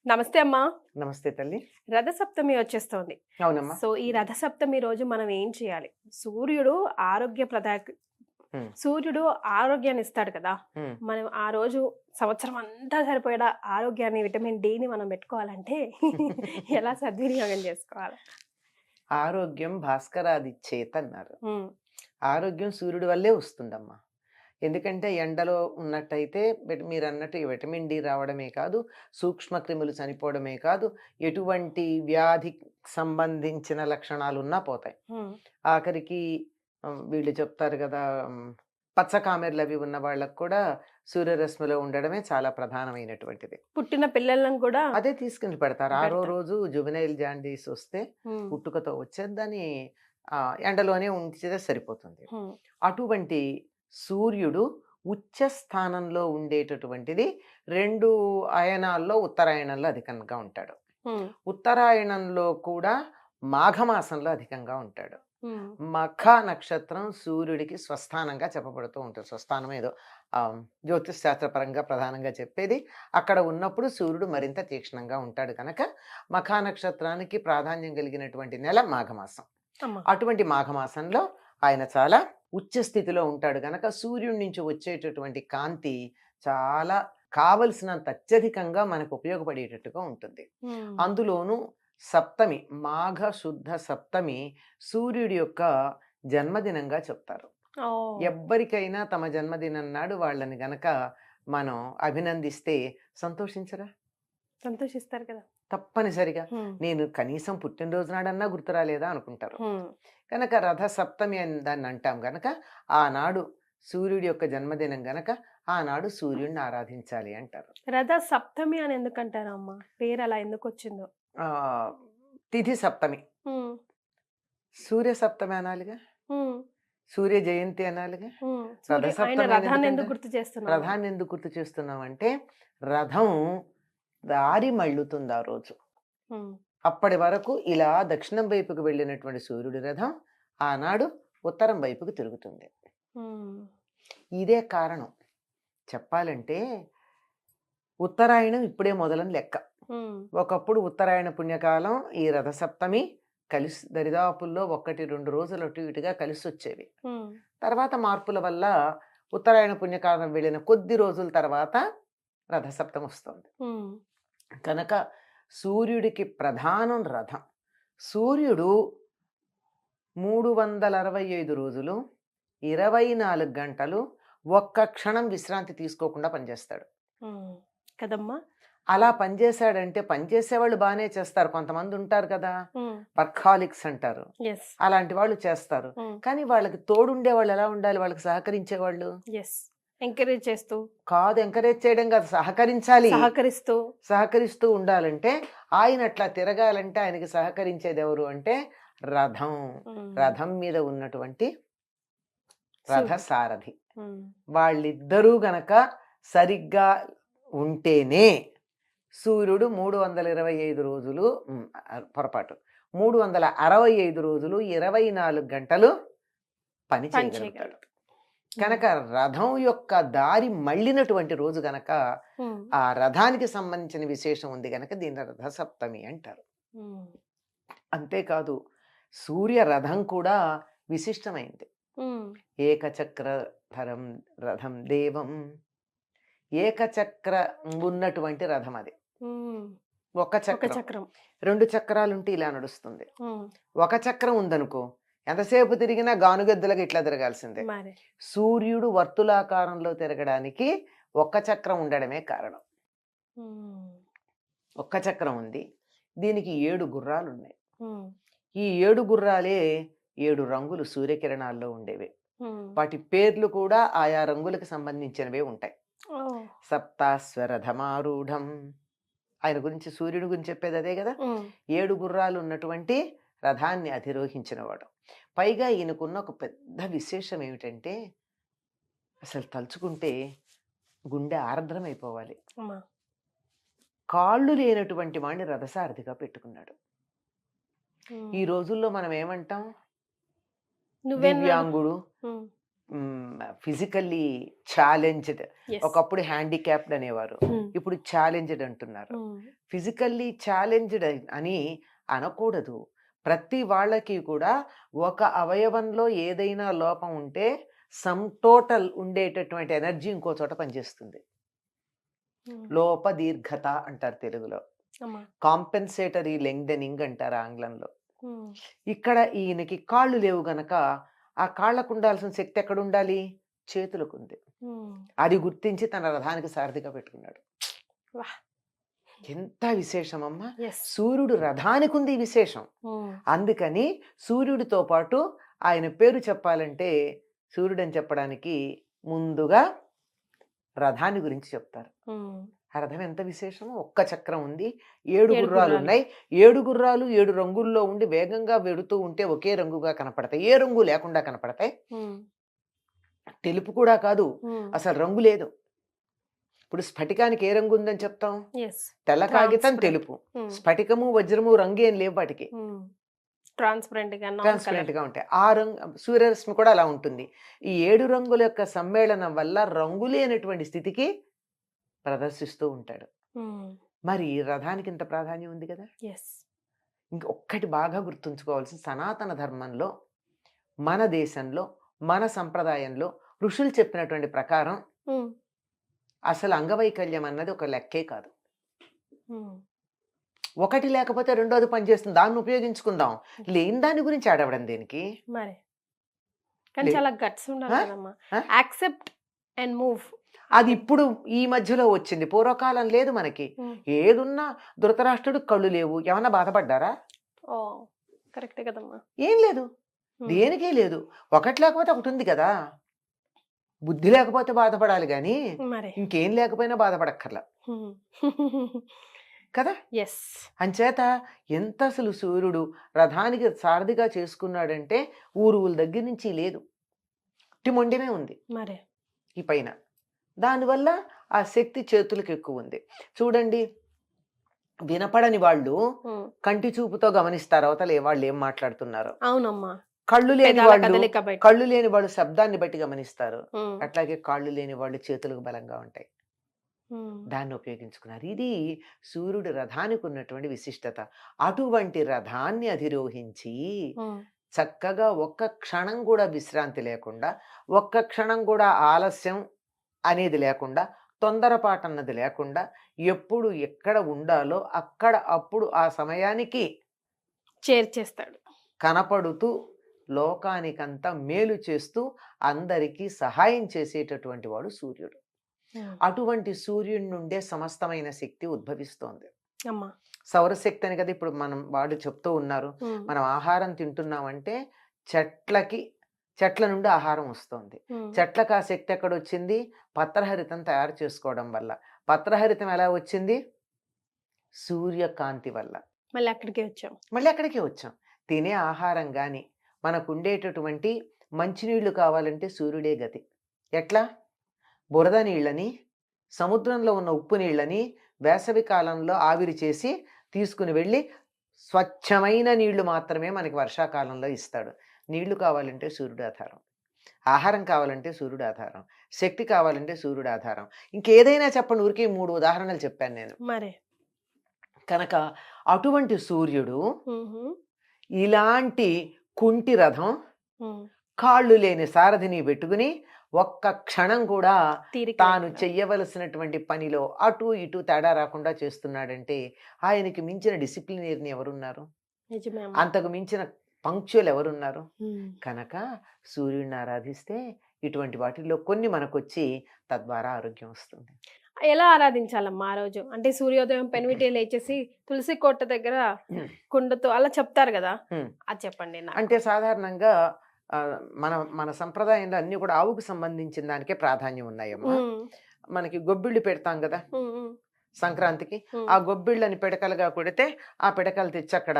నమస్తే అమ్మా. నమస్తే తల్లి. రథసప్తమి వచ్చేస్తోంది. అవునమ్మా. సో, ఈ రథసప్తమి రోజు మనం ఏం చేయాలి? సూర్యుడు ఆరోగ్య ప్రదాయక హ్మ్. సూర్యుడు ఆరోగ్యాన్ని ఇస్తాడు కదా! హ్మ్. మనం ఆ రోజు సంవత్సరం అంతా సరిపోయేలా ఆరోగ్యాన్ని, విటమిన్ డీని మనం పెట్టుకోవాలంటే ఎలా సద్వినియోగం చేసుకోవాలి? ఆరోగ్యం భాస్కరాదిచ్చేతన్నారు. హ్మ్. ఆరోగ్యం సూర్యుడి వల్లే వస్తుందమ్మా. ఎందుకంటే ఎండలో ఉన్నట్టయితే మీరన్నట్టు ఈ విటమిన్ డి రావడమే కాదు, సూక్ష్మ క్రిములు చనిపోవడమే కాదు, ఎటువంటి వ్యాధికి సంబంధించిన లక్షణాలున్నా పోతాయి. హ్మ్. ఆఖరికి వీళ్ళు చెప్తారు గదా! పచ్చ కామెర్లవి ఉన్న వాళ్ళకి కూడా సూర్యరశ్మిలో ఉండడమే చాలా ప్రధానమైనటువంటిది. పుట్టిన పిల్లలను కూడా అదే తీసుకెళ్ళి పెడతారు. ఆరో పెడతారు. రోజు జువెనైల్ జాండీస్ వస్తే హ్మ్. పుట్టుకతో వచ్చేది దాన్ని ఎండలోనే ఉంచితే సరిపోతుంది. హ్మ్. అటువంటి సూర్యుడు ఉచ్చ స్థానంలో ఉండేటటువంటిది 2 అయనాల్లో ఉత్తరాయణంలో అధికంగా ఉంటాడు. హ్మ్. ఉత్తరాయణంలో కూడా మాఘమాసంలో అధికంగా ఉంటాడు. హ్మ్. మఖ నక్షత్రం సూర్యుడికి స్వస్థానంగా చెప్పబడుతూ ఉంటుంది. స్వస్థానం ఏదో జ్యోతిష్ శాస్త్రపరంగా ప్రధానంగా చెప్పేది. అక్కడ ఉన్నప్పుడు సూర్యుడు మరింత తీక్షణంగా ఉంటాడు కనుక మఖా నక్షత్రానికి ప్రాధాన్యం కలిగినటువంటి నెల మాఘమాసం. అమ్మ. అటువంటి మాఘమాసంలో ఆయన చాలా ఉచ్చ స్థితిలో ఉంటాడు గనక సూర్యుడి నుంచి వచ్చేటటువంటి కాంతి చాలా కావలసినంత అత్యధికంగా మనకు ఉపయోగపడేటట్టుగా ఉంటుంది. హ్మ్. అందులోనూ సప్తమి, మాఘ శుద్ధ సప్తమి సూర్యుడి యొక్క జన్మదినంగా చెప్తారు. ఓహ్! ఎవ్వరికైనా తమ జన్మదినం నాడు వాళ్ళని గనక మనం అభినందిస్తే సంతోషించరా? సంతోషిస్తారు కదా! తప్పనిసరిగా. హ్మ్. నేను కనీసం పుట్టినరోజు నాడన్నా గుర్తు రాలేదా అనుకుంటారు. హ్మ్. కనుక రథ సప్తమి అని దాన్ని అంటాం గనక ఆనాడు సూర్యుడి యొక్క జన్మదినం గనక ఆనాడు సూర్యుడిని ఆరాధించాలి అంటారు. రథ సప్తమి అని ఎందుకంటారమ్మా? పేరు అలా ఎందుకొచ్చిందో? ఆహ్, తిథి సప్తమి. హ్మ్. సూర్య సప్తమి అనాలిగా. హ్మ్. సూర్య జయంతి అనాలిగా. హ్మ్. రథ ఆయన సప్తమి అని రథాన్ని ఎందుకంటే ఎందుకు గుర్తు చేస్తున్నాం మనం? రథాన్ని ఎందుకు గుర్తు చేస్తున్నామంటే రథం దారి మళ్ళుతుంది ఆ రోజు. హ్మ్. అప్పటి వరకు ఇలా దక్షిణం వైపుకు వెళ్ళినటువంటి సూర్యుడి రథం ఆనాడు ఉత్తరం వైపుకు తిరుగుతుంది. హ్మ్. ఇదే కారణం. చెప్పాలంటే ఉత్తరాయణం ఇప్పుడే మొదలని లెక్క. హ్మ్. ఒకప్పుడు ఉత్తరాయణ పుణ్యకాలం ఈ రథసప్తమి కలిసి దరిదాపుల్లో 1, 2 రోజులు అటు ఇటుగా కలిసొచ్చేవి. హ్మ్. తర్వాత మార్పుల వల్ల ఉత్తరాయణ పుణ్యకాలం వెళ్ళిన కొద్ది రోజుల తర్వాత రథసప్తమి వస్తుంది. హ్మ్. కనుక సూర్యుడికి ప్రధానం రథం. సూర్యుడు 365 రోజులు, 24 గంటలు ఒక్క క్షణం విశ్రాంతి తీసుకోకుండా పనిచేస్తాడు. హ్మ్. కదమ్మా! అలా పనిచేశాడంటే పనిచేసేవాళ్ళు బానే చేస్తారు. కొంతమంది ఉంటారు కదా! హ్మ్. వర్కాహోలిక్స్ అంటారు. యెస్. అలాంటి వాళ్ళు చేస్తారు. హ్మ్. కానీ వాళ్ళకి తోడుండేవాళ్ళు ఎలా ఉండాలి? వాళ్ళకి సహకరించేవాళ్ళు? యెస్. ఎంకరేజ్ చేస్తూ, కాదు, ఎంకరేజ్ చేయడం కాదు, సహకరించాలి. సహకరిస్తూ. సహకరిస్తూ ఉండాలంటే ఆయన అట్లా తిరగాలంటే ఆయనకి సహకరించేది ఎవరు అంటే రథం. హ్మ్. రథం మీద ఉన్నటువంటి సూర్యుడు. రథసారథి. హ్మ్. వాళ్ళిద్దరూ గనక సరిగ్గా ఉంటేనే సూర్యుడు 325 రోజులు పొరపాటు. 365 రోజులు 24 గంటలు పని పని చేయగలుగుతాడు. చేయగలరు. కనుక రథం యొక్క దారి మళ్ళినటువంటి రోజు గనక హ్మ్. ఆ రథానికి సంబంధించిన విశేషం ఉంది గనక దీన్ని రథసప్తమి అంటారు. హ్మ్. అంతేకాదు సూర్య రథం కూడా విశిష్టమైంది. హ్మ్. ఏకచక్రధరం రథం దేవం. ఏకచక్ర ఉన్నటువంటి రథం అది. హ్మ్. ఒక ఒక చక్రం. చక్రం. 2 చక్రాలుంటే ఇలా నడుస్తుంది. హ్మ్. ఒక చక్రం ఉందనుకో ఎంతసేపు తిరిగినా గానుగెద్దులకి ఇట్లా తిరగాల్సిందే. మరి. సూర్యుడు వర్తులాకారంలో తిరగడానికి ఒక్క చక్రం ఉండడమే కారణం. హ్మ్. ఒక్క చక్రం ఉంది. దీనికి 7 గుర్రాలున్నాయి. హ్మ్. ఈ 7 గుర్రాలే 7 రంగులు సూర్యకిరణాల్లో ఉండేవి. హ్మ్. వాటి పేర్లు కూడా ఆయా రంగులకు సంబంధించినవే ఉంటాయి. ఓహ్! సప్తాశ్వరథమారూఢం. ఆయన గురించి సూర్యుడి గురించి చెప్పేది అదే గదా! హ్మ్. 7 గుర్రాలు ఉన్నటువంటి రథాన్ని అధిరోహించినవాడు. పైగా ఈయనకున్న ఒక పెద్ద విశేషం ఏమిటంటే అసలు తలుచుకుంటే గుండె ఆర్ద్రమైపోవాలి. అమ్మా! కాళ్ళు లేనటువంటి వాడిని రథసారథిగా పెట్టుకున్నాడు. ఈ హ్మ్. రోజుల్లో మనం ఏమంటాం? నువ్వెన్నడు దివ్యాంగుడు, హ్మ్. Physically challenged. యెస్. ఒకప్పుడు హ్యాండిక్యాప్డ్ అనేవారు, ఇప్పుడు ఛాలెంజ్డ్ అంటున్నారు. ఫిజికల్లీ ఛాలెంజ్డ్ అని అనకూడదు. ప్రతి వాళ్ళకి కూడా ఒక అవయవంలో ఏదైనా లోపం ఉంటే సమ్ టోటల్ ఉండేటటువంటి ఎనర్జీ ఇంకో చోట పనిచేస్తుంది. లోప దీర్ఘత అంటారు తెలుగులో, కాంపెన్సేటరీ లెంగ్దెనింగ్ అంటారు ఆంగ్లంలో. ఇక్కడ ఈయనకి కాళ్ళు లేవు గనక ఆ కాళ్ళకు ఉండాల్సిన శక్తి ఎక్కడ ఉండాలి? చేతులకు ఉంది. అది గుర్తించి తన రథానికి సారథిగా పెట్టుకున్నాడు. వాహ్! ఎంత విశేషమమ్మా! యెస్. సూర్యుడు రథానికి ఉంది ఈ విశేషం. అందుకని సూర్యుడితో పాటు ఆయన పేరు చెప్పాలంటే సూర్యుడు అని చెప్పడానికి ముందుగా రథాన్ని గురించి చెప్తారు. ఆ రథం ఎంత విశేషమో, ఒక్క చక్రం ఉంది, 7 7 గుర్రాలు గుర్రాలు. ఉన్నాయి. 7 గుర్రాలు 7 రంగుల్లో ఉండి వేగంగా వెడుతూ ఉంటే ఒకే రంగుగా కనపడతాయి, ఏ రంగు లేకుండా కనపడతాయి. తెలుపు కూడా కాదు, అసలు రంగు లేదు. ఇప్పుడు స్ఫటికానికి ఏ రంగు ఉందని చెప్తాం? యెస్. తెల్ల కాగితం ట్రాన్స్పరెంట్. తెలుపు. స్ఫటికము వజ్రము రంగు ఏం లేవు వాటికి, ట్రాన్స్పరెంట్ గా నాన్ ట్రాన్స్పరెంట్ కలర్. గా ఉంటాయి. ఆ రంగు సూర్యరశ్మి కూడా అలా ఉంటుంది. ఈ 7 రంగుల యొక్క సమ్మేళనం వల్ల రంగులేనటువంటి స్థితికి ప్రదర్శిస్తూ ఉంటాడు. మరి రథానికి ఇంత ప్రాధాన్యం ఉంది కదా. యెస్. ఇంకొక్కటి బాగా గుర్తుంచుకోవాల్సిన, సనాతన ధర్మంలో, మన దేశంలో, మన సంప్రదాయంలో ఋషులు చెప్పినటువంటి ప్రకారం అసలు అంగవైకల్యం అన్నది ఒక లెక్కే కాదు. ఒకటి లేకపోతే రెండోది పనిచేస్తుంది, దాన్ని ఉపయోగించుకుందాం. లేని దాని గురించి ఆడవడం దేనికి? మరి కానీ లే- చాలా గట్స్ ఉండాలి ఆ? కదమ్మా. ఆ? Accept and move. అది ఇప్పుడు ఈ మధ్యలో వచ్చింది, పూర్వకాలం లేదు మనకి. ఏదున్నా ధృతరాష్ట్రుడు కళ్ళు లేవు, ఏమన్నా బాధపడ్డారా? ఓ కరెక్టే కదమ్మా. ఏం లేదు, దేనికే లేదు. ఒకటి లేకపోతే ఒకటి ఉంది కదా. బుద్ధి లేకపోతే బాధపడాలి కానీ మరి ఇంకేం లేకపోయినా బాధపడక్కర్లా కదా. ఎస్. అంచేత ఎంత అసలు సూర్యుడు రథానికి సారథిగా చేసుకున్నాడంటే ఊరువుల దగ్గర నుంచి లేదు, మొండెమే ఉంది మరి ఈ పైన. దానివల్ల ఆ శక్తి చేతులకు ఎక్కువ ఉంది. చూడండి, వినపడని వాళ్ళు కంటి చూపుతో గమనిస్తారు అవతల వాళ్ళు ఏం మాట్లాడుతున్నారు. అవునమ్మా. కళ్ళు లేని పెదాల వాళ్ళు కదలిక బయట. కళ్ళు లేని వాళ్ళు శబ్దాన్ని బట్టి గమనిస్తారు. ఉమ్, అట్లాగే కాళ్ళు లేని వాళ్ళు చేతులకు బలంగా ఉంటాయి, ఉమ్, దాన్ని ఉపయోగించుకున్నారు. ఇది సూర్యుడు రథానికి ఉన్నటువంటి విశిష్టత. అటువంటి రథాన్ని అధిరోహించి ఉమ్, చక్కగా ఒక్క క్షణం కూడా విశ్రాంతి లేకుండా, ఒక్క క్షణం కూడా ఆలస్యం అనేది లేకుండా, తొందరపాటు అన్నది లేకుండా, ఎప్పుడు ఎక్కడ ఉండాలో అక్కడ అప్పుడు ఆ సమయానికి చేర్చేస్తాడు. కనపడుతూ లోకానికంతా మేలు చేస్తూ అందరికీ సహాయం చేసేటటువంటి వాడు సూర్యుడు. ఉమ్, అటువంటి సూర్యుడి నుండే సమస్తమైన శక్తి ఉద్భవిస్తోంది. అమ్మా. సౌరశక్తి అని కదా ఇప్పుడు మనం వాడు చెప్తూ ఉన్నారు. ఉమ్, మనం ఆహారం తింటున్నామంటే చెట్ల నుండి ఆహారం వస్తుంది. ఉమ్, చెట్లకు ఆ శక్తి ఎక్కడ వచ్చింది? పత్రహరితం తయారు చేసుకోవడం వల్ల. పత్రహరితం ఎలా వచ్చింది? సూర్యకాంతి వల్ల. మళ్ళీ అక్కడికే వచ్చాం. మళ్ళీ అక్కడికే వచ్చాం. తినే ఆహారం కానీ, మనకు ఉండేటటువంటి మంచినీళ్లు కావాలంటే సూర్యుడే గతి. ఎట్లా? బురద నీళ్ళని, సముద్రంలో ఉన్న ఉప్పు నీళ్ళని వేసవి కాలంలో ఆవిరి చేసి తీసుకుని వెళ్ళి స్వచ్ఛమైన నీళ్లు మాత్రమే మనకి వర్షాకాలంలో ఇస్తాడు. నీళ్లు కావాలంటే సూర్యుడు ఆధారం, ఆహారం కావాలంటే సూర్యుడు ఆధారం, శక్తి కావాలంటే సూర్యుడు ఆధారం. ఇంకేదైనా చెప్పండి, ఊరికే 3 ఉదాహరణలు చెప్పాను నేను. మరి కనుక అటువంటి సూర్యుడు ఉహు, ఇలాంటి కుంటి రథం, ఉమ్, కాళ్ళు లేని సారథిని పెట్టుకుని ఒక్క క్షణం కూడా తీరిక తాను లేకుండా. చెయ్యవలసినటువంటి పనిలో అటు ఇటు తేడా రాకుండా చేస్తున్నాడంటే ఆయనకి మించిన డిసిప్లినరీని ఎవరున్నారు? నిజమే అమ్మా. అంతకు మించిన పంక్చువల్ ఎవరున్నారు? ఉమ్, కనుక సూర్యుడిని ఆరాధిస్తే ఇటువంటి వాటిల్లో కొన్ని మనకొచ్చి తద్వారా ఆరోగ్యం వస్తుంది. ఎలా ఆరాధించాలమ్మా ఆ రోజు? అంటే సూర్యోదయం పెనివిటి లేచేసి తులసి కోట దగ్గర కుండతో అలా చెప్తారు కదా, ఉమ్. అది చెప్పండి నాకు. అంటే సాధారణంగా మన మన సంప్రదాయంలో అన్ని కూడా ఆవుకు సంబంధించిన దానికే ప్రాధాన్యం ఉన్నాయమ్మా. ఉమ్, మనకి గొబ్బిళ్ళు పెడతాం కదా ఉమ్, ఉమ్, సంక్రాంతికి. ఉమ్, ఆ గొబ్బిళ్ళని పిడకలుగా కొడితే ఆ పిడకలు తెచ్చి అక్కడ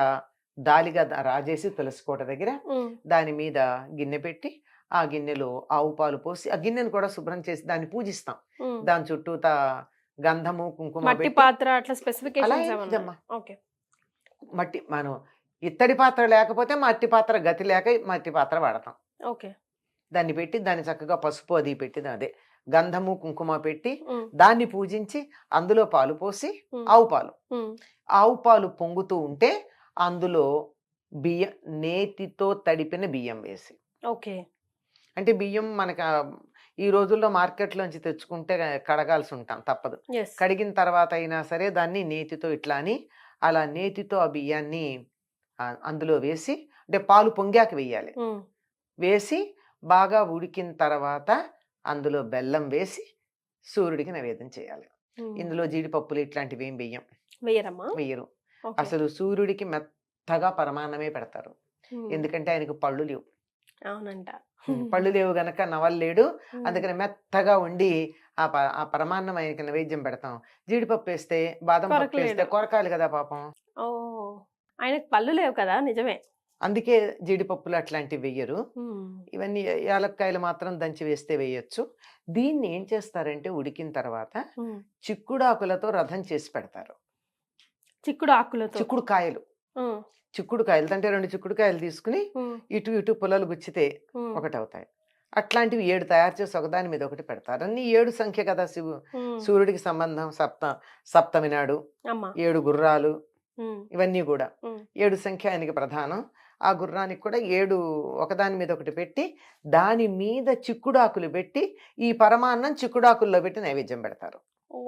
దాలిగా రాజేసి తులసి కోట దగ్గర ఉమ్, దాని మీద గిన్నె పెట్టి ఆ గిన్నెలో ఆవు పాలు పోసి ఆ గిన్నెను కూడా శుభ్రం చేసి దాన్ని పూజిస్తాం. ఉమ్. దాని చుట్టూతా గంధము కుంకుమ మట్టి పెట్టి, పాత్ర అట్లా అలా స్పెసిఫికేషన్స్ ఏం ఏమన్నా? లేదమ్మా. ఓకే. మట్టి మనం ఇత్తడి పాత్ర లేకపోతే మట్టి పాత్ర గతి లేక మట్టి పాత్ర వాడతాం. ఓకే. దాన్ని పెట్టి దాన్ని చక్కగా పసుపు అది పెట్టి అదే గంధము కుంకుమ పెట్టి ఉమ్, దాన్ని పూజించి అందులో పాలు పోసి ఉమ్, ఆవు పాలు ఉమ్, ఆవు పాలు పొంగుతూ ఉంటే అందులో బియ్యం నేతితో తడిపిన బియ్యం వేసి ఓకే. అంటే బియ్యం మనకు ఈ రోజుల్లో మార్కెట్లోంచి తెచ్చుకుంటే కడగాల్సి ఉంటాం తప్పదు. ఎస్. కడిగిన తర్వాత అయినా సరే దాన్ని నేతితో ఇట్లా అని అలా నేతితో ఆ బియ్యాన్ని అందులో వేసి అంటే పాలు పొంగాక వేయాలి. ఉమ్, వేసి బాగా ఉడికిన తర్వాత అందులో బెల్లం వేసి సూర్యుడికి నైవేద్యం చేయాలి. ఉమ్. ఇందులో జీడిపప్పులు ఇట్లాంటివి ఏం వేయరమ్మా? వెయ్యరు. ఓకే. అసలు సూర్యుడికి మెత్తగా పరమాన్నమే పెడతారు. ఉమ్, ఎందుకంటే ఆయనకు పళ్ళు లేవు. అవునంట. పళ్ళు లేవు గనక నవలలేడు. ఉమ్, అందుకని మెత్తగా ఉండి ఆ పరమాన్నం ఆయనకి నైవేద్యం పెడతాం. జీడిపప్పు వేస్తే బాదం పప్పు వేస్తే కొరకలేడు. కొరకాలి కదా పాపం. ఓ, ఆయనకు పళ్ళు లేవు కదా, నిజమే. అందుకే జీడిపప్పులు అట్లాంటివి వెయ్యరు. ఉమ్, ఇవన్నీ యాలక్కాయలు మాత్రం దంచి వేస్తే వేయొచ్చు. దీన్ని ఏం చేస్తారంటే ఉడికిన తర్వాత ఉమ్. చిక్కుడాకులతో రథం చేసి పెడతారు. చిక్కుడు ఆకులతో. చిక్కుడుకాయలు ఉమ్, చిక్కుడుకాయలు అంటే 2 చిక్కుడుకాయలు తీసుకుని ఉమ్, ఇటు ఇటు పుల్లలు గుచ్చితే ఉమ్, ఒకటవుతాయి. అట్లాంటివి 7 తయారు చేసి ఒకదాని మీద ఒకటి పెడతారు. అన్నీ 7 సంఖ్య కదా ఉమ్. సూర్యుడికి సంబంధం. సప్తమి నాడు అమ్మా. 7 గుర్రాలు ఉమ్, ఇవన్నీ కూడా ఉమ్, 7 సంఖ్య ఆయనకి ప్రధానం. ఆ గుర్రానికి కూడా 7 ఒకదాని మీద ఒకటి పెట్టి దాని మీద చిక్కుడాకులు పెట్టి ఈ పరమాన్నం చిక్కుడాకుల్లో పెట్టి నైవేద్యం పెడతారు. ఓ,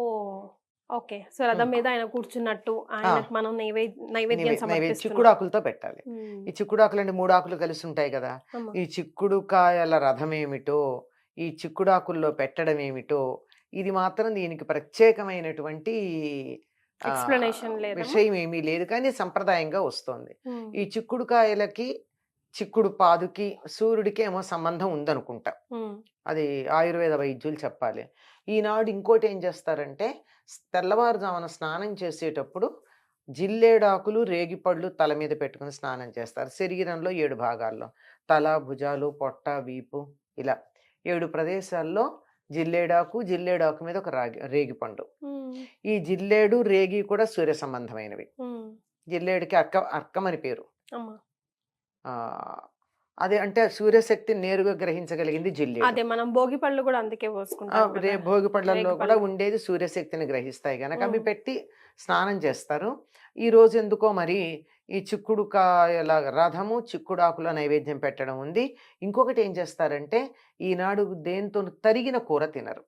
ఓకే. సో రథం మీద ఆయన కూర్చున్నట్టు ఆయనకు మనం నైవేద్యం సమర్పిస్తున్నాం. చిక్కుడాకులతో పెట్టాలి. ఉమ్, ఈ చిక్కుడాకులు అంటే 3 ఆకులు కలిసి ఉంటాయి కదా. అమ్మా. ఈ చిక్కుడుకాయల రథం ఏమిటో ఈ చిక్కుడాకుల్లో పెట్టడం ఏమిటో ఇది మాత్రం దీనికి ప్రత్యేకమైనటువంటి ఎక్స్ప్లెనేషన్ లేదా? విషయం ఏమీ లేదు, కానీ సంప్రదాయంగా వస్తోంది. ఉమ్, ఈ చిక్కుడుకాయలకి చిక్కుడు పాదుకి సూర్యుడికి ఏమో సంబంధం ఉందనుకుంటా. ఉమ్, అది ఆయుర్వేద వైద్యులు చెప్పాలి. ఈనాడు ఇంకోటి ఏం చేస్తారంటే తెల్లవారుజామున స్నానం చేసేటప్పుడు జిల్లేడాకులు రేగిపళ్ళు తల మీద పెట్టుకుని స్నానం చేస్తారు. శరీరంలో 7 భాగాల్లో తల, భుజాలు, పొట్ట, వీపు ఇలా 7 ప్రదేశాల్లో జిల్లేడాకు మీద ఒక రేగిపండు. ఉమ్, ఈ జిల్లేడు రేగి కూడా సూర్య సంబంధమైనవి. ఉమ్, జిల్లేడికి అర్కం అని పేరు. అమ్మా. ఆ అదే అంటే సూర్యశక్తిని నేరుగా గ్రహించగలిగింది జిల్లేడు. అదే మనం భోగి పళ్ళు కూడా అందుకే పోసుకుంటాం కదా. భోగి పళ్ళల్లో కూడా రేగిపళ్ళు. ఉండేది సూర్యశక్తిని గ్రహిస్తాయి గనక అవి ఉమ్, పెట్టి స్నానం చేస్తారు. ఈ రోజు ఎందుకో మరి ఈ చిక్కుడుకాయల రథము చిక్కుడాకుల నైవేద్యం పెట్టడం ఉంది. ఇంకొకటి ఏం చేస్తారంటే ఈనాడు దేంతో తరిగిన కూర తినరు,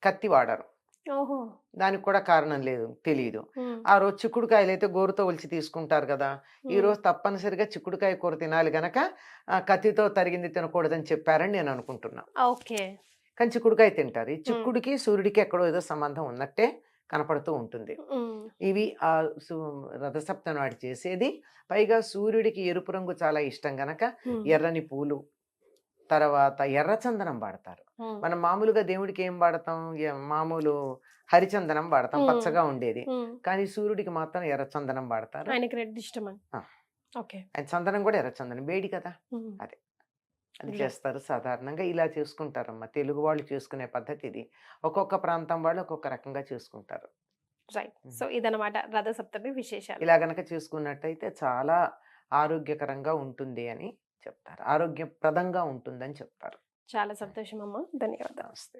కత్తి వాడరు. ఓహో. దానికి కూడా కారణం లేదు, తెలియదు. ఉమ్, ఆ రోజు చిక్కుడుకాయలు అయితే గోరుతో ఒలిచి తీసుకుంటారు కదా. ఈ ఉమ్, రోజు తప్పనిసరిగా చిక్కుడుకాయ కూర తినాలి గనక కత్తితో తరిగింది తినకూడదని చెప్పారని నేను అనుకుంటున్నా. ఓకే. కానీ చిక్కుడుకాయ తింటారు. ఈ ఉమ్, చిక్కుడికి సూర్యుడికి ఎక్కడో ఏదో సంబంధం ఉన్నట్టే కనపడుతూ ఉంటుంది. ఉమ్, ఇవి రథసప్తమి నాడు చేసేది. పైగా సూర్యుడికి ఎరుపు రంగు చాలా ఇష్టం గనక ఉమ్, ఎర్రని పూలు, తర్వాత ఎర్రచందనం వాడతారు. ఉమ్, మనం మామూలుగా దేవుడికి ఏం వాడతాం? మామూలు హరిచందనం వాడతాం, ఉమ్, పచ్చగా ఉండేది. ఉమ్. కానీ సూర్యుడికి మాత్రం ఎర్రచందనం వాడతారు. ఆయనకి రెడ్ ఇష్టమని. ఆ, ఓకే. ఆయన చందనం కూడా ఎర్రచందనం వేడి కదా. ఉమ్, అది అది ఇలా. చేస్తారు. సాధారణంగా ఇలా చేసుకుంటారమ్మా. తెలుగు వాళ్ళు చేసుకునే పద్ధతి ఇది. ఒక్కొక్క ప్రాంతం వాళ్ళు ఒక్కొక్క రకంగా చేసుకుంటారు. రైట్. ఉమ్. సో ఇదన్నమాట రథ సప్తమి విశేషాలు. ఇలా గనక చేసుకున్నట్టయితే చాలా ఆరోగ్యకరంగా ఉంటుంది అని చెప్తారు. ఆరోగ్యప్రదంగా ఉంటుందని చెప్తారు. చాలా సంతోషం అమ్మా. ధన్యవాదాలు. నమస్తే.